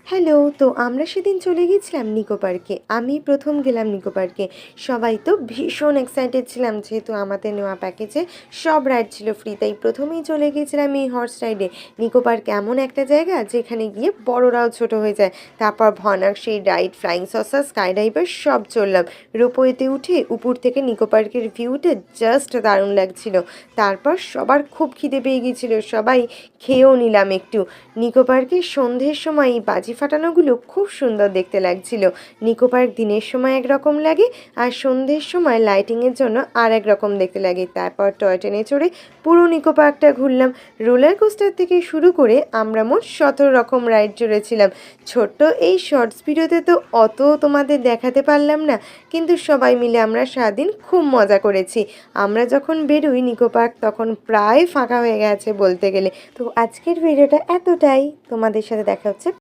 Hello, তো আমরা সেদিন চলে গেছিলাম নিকো পার্কে। আমি প্রথম গেলাম নিকো পার্কে। সবাই তো ভীষণ এক্সাইটেড ছিলাম, যেহেতু আমাদের নেওয়া প্যাকেজে সব রাইড ছিল ফ্রি। তাই প্রথমেই চলে গিয়েছিলাম এই হর্স রাইডে। নিকো পার্ক এমন একটা জায়গা যেখানে গিয়ে বড়রাও ছোট হয়ে যায়। তারপর ভয়ানক সেই ride, flying saucer, sky driver সব চললাম। রোপওয়েতে উঠে উপর থেকে নিকো পার্কের ভিউটা জাস্ট দারুণ লাগছিল। তারপর সবার খুব খিদে পেয়ে গিয়েছিল, সবাই খেয়েও নিলাম একটু। নিকো পার্কে সন্ধ্যের সময় এই বাজি ফাটানোগুলো খুব সুন্দর দেখতে লাগছিল। নিকো পার্ক দিনের সময় একরকম লাগে, আর সন্ধ্যের সময় লাইটিংয়ের জন্য আর এক রকম দেখতে লাগে। তারপর টয় ট্রেনে চড়ে পুরো নিকো পার্কটা ঘুরলাম। রোলার কোস্টার থেকে শুরু করে আমরা মোট 17 রকম রাইড চড়েছিলাম। ছোট্ট এই শর্টস ভিডিওতে তো অত তোমাদের দেখাতে পারলাম না, কিন্তু সবাই মিলে আমরা সারাদিন খুব মজা করেছি। আমরা যখন বেরোই নিকো পার্ক তখন প্রায় ফাঁকা হয়ে গেছে বলতে গেলে। তো আজকের ভিডিওটা এতটাই। তোমাদের সাথে দেখা হচ্ছে